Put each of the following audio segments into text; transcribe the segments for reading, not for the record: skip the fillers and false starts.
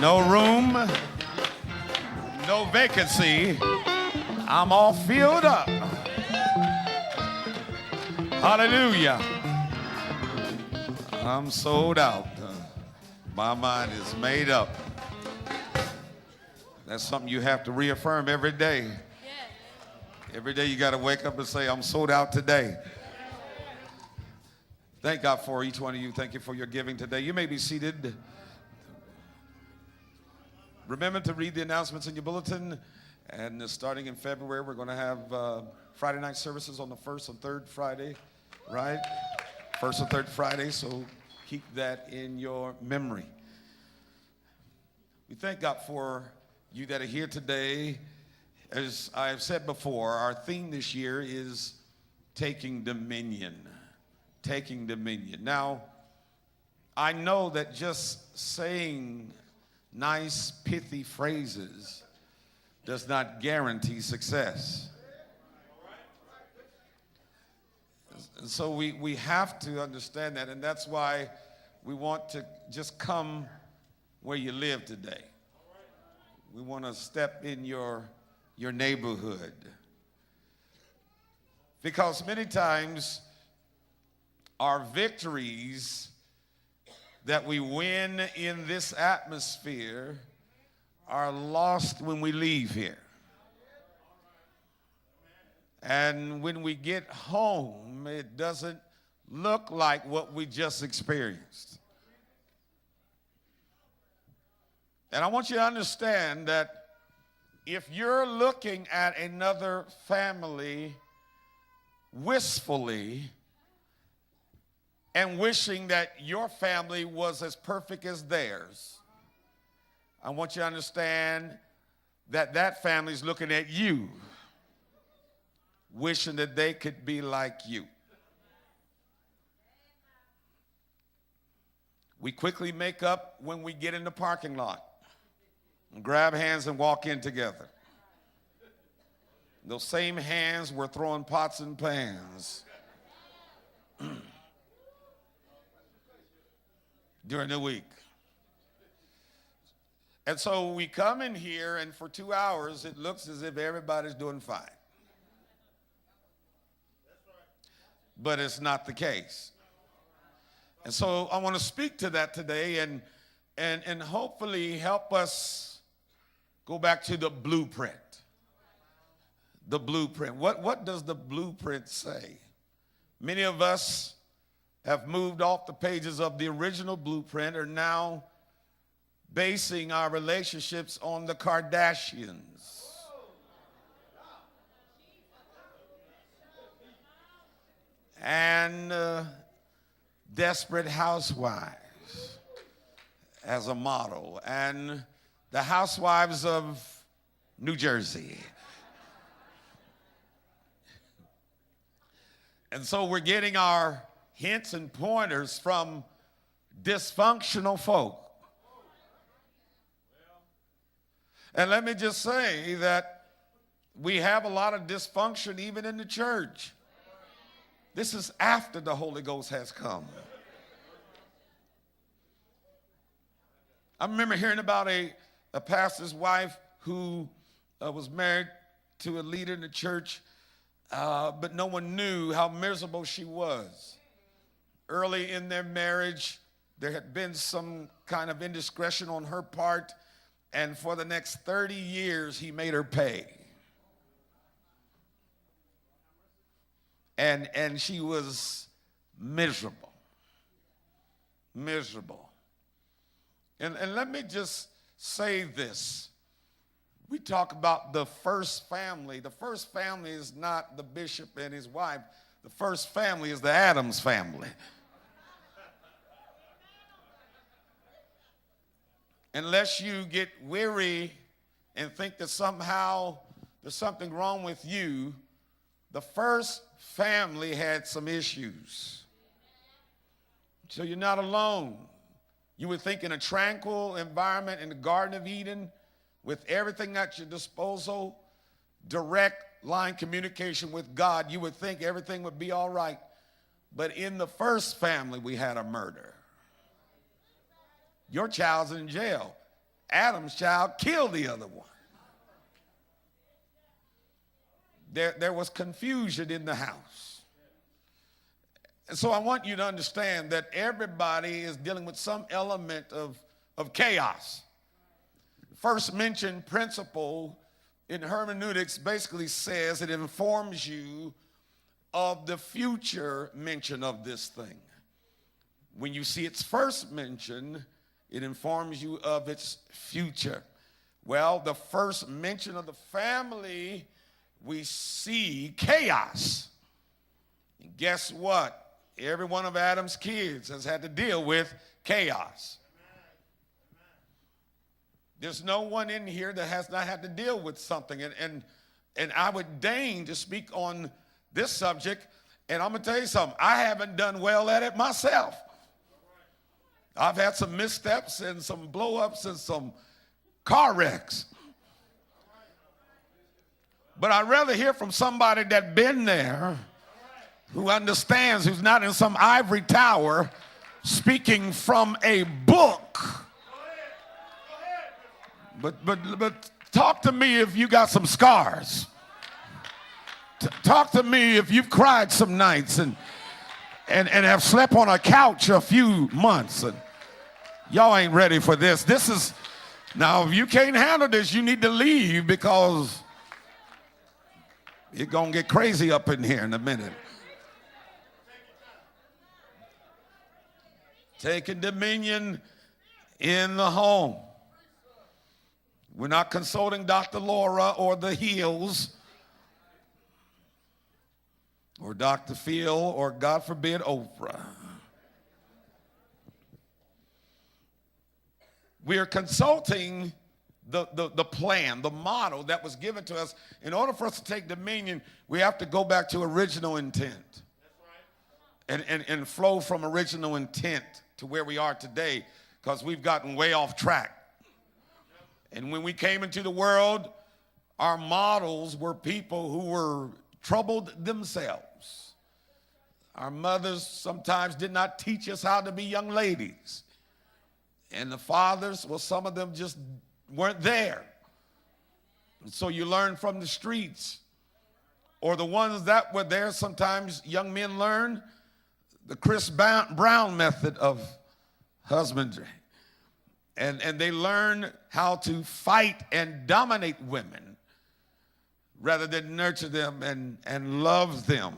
No room, no vacancy. I'm all filled up. Hallelujah. I'm sold out. My mind is made up. That's something you have to reaffirm every day. Every day you got to wake up and say, I'm sold out today. Thank God for each one of you. Thank you for your giving today. You may be seated. Remember to read the announcements in your bulletin. And starting in February, we're going to have Friday night services on the first and third Friday, right? First and third Friday, so keep that in your memory. We thank God for you that are here today. As I've said before, our theme this year is taking dominion. Taking dominion. Now, I know that just saying nice, pithy phrases does not guarantee success. And so we have to understand that, and that's why we want to just come where you live today. We want to step in your neighborhood. Because many times our victories that we win in this atmosphere are lost when we leave here. And when we get home, it doesn't look like what we just experienced. And I want you to understand that if you're looking at another family wistfully and wishing that your family was as perfect as theirs, I want you to understand that that family is looking at you, wishing that they could be like you. We quickly make up when we get in the parking lot and grab hands and walk in together. Those same hands were throwing pots and pans during the week. And so we come in here, and for 2 hours, it looks as if everybody's doing fine. But it's not the case. And so I want to speak to that today and hopefully help us go back to the blueprint. The blueprint. What does the blueprint say? Many of us have moved off the pages of the original blueprint, are now basing our relationships on the Kardashians. And Desperate Housewives as a model, and the Housewives of New Jersey. And so we're getting our hints and pointers from dysfunctional folk. And let me just say that we have a lot of dysfunction even in the church. This is after the Holy Ghost has come. I remember hearing about a pastor's wife who was married to a leader in the church, but no one knew how miserable she was. Early in their marriage, there had been some kind of indiscretion on her part, and for the next 30 years, he made her pay. And she was miserable. Miserable. And let me just say this. We talk about the first family. The first family is not the bishop and his wife. The first family is the Adams family. Unless you get weary and think that somehow there's something wrong with you, the first family had some issues. So you're not alone. You would think in a tranquil environment in the Garden of Eden, with everything at your disposal, direct line communication with God, you would think everything would be all right. But in the first family, we had a murder. Your child's in jail. Adam's child killed the other one. There was confusion in the house. And so I want you to understand that everybody is dealing with some element of chaos. First mentioned principle in hermeneutics basically says it informs you of the future mention of this thing. When you see its first mention, it informs you of its future. Well, the first mention of the family, we see chaos. And guess what? Every one of Adam's kids has had to deal with chaos. There's no one in here that has not had to deal with something. And I would deign to speak on this subject, and I'm going to tell you something. I haven't done well at it myself. I've had some missteps and some blow-ups and some car wrecks. But I'd rather hear from somebody that's been there, who understands, who's not in some ivory tower speaking from a book. But talk to me if you got some scars. Talk to me if you've cried some nights and have slept on a couch a few months. And y'all ain't ready for this. This is, now if you can't handle this, you need to leave, because it's going to get crazy up in here in a minute. Taking dominion in the home. We're not consulting Dr. Laura or the Hills or Dr. Phil or, God forbid, Oprah. We are consulting the plan, the model that was given to us. In order for us to take dominion, we have to go back to original intent. That's right. And flow from original intent to where we are today, because we've gotten way off track. And when we came into the world, our models were people who were troubled themselves. Our mothers sometimes did not teach us how to be young ladies. And the fathers, well, some of them just weren't there. And so you learn from the streets. Or the ones that were there, sometimes young men learn the Chris Brown method of husbandry. And they learn how to fight and dominate women rather than nurture them and love them.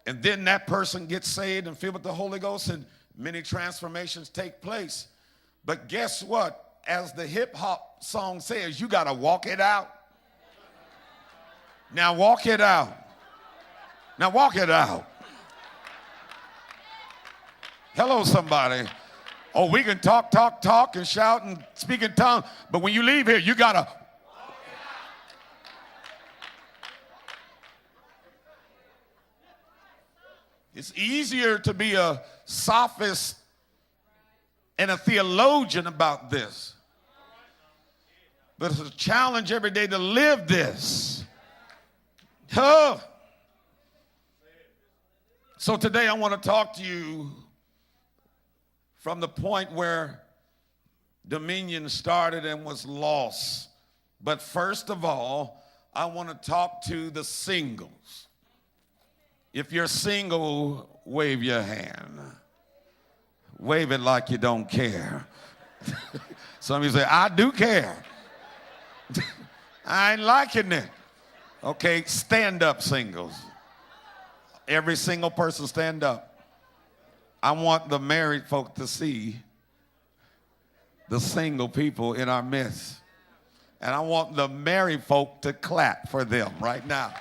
And then that person gets saved and filled with the Holy Ghost, and many transformations take place. But guess what? As the hip hop song says, you got to walk it out. Now walk it out. Now walk it out. Hello, somebody. Oh, we can talk and shout and speak in tongues, but when you leave here, you got to. It's easier to be a sophist and a theologian about this, but it's a challenge every day to live this. Oh. So today I want to talk to you from the point where dominion started and was lost. But first of all, I want to talk to the singles. If you're single, wave your hand. Wave it like you don't care. Some of you say, I do care. I ain't liking it. Okay, stand up, singles. Every single person stand up. I want the married folk to see the single people in our midst. And I want the married folk to clap for them right now.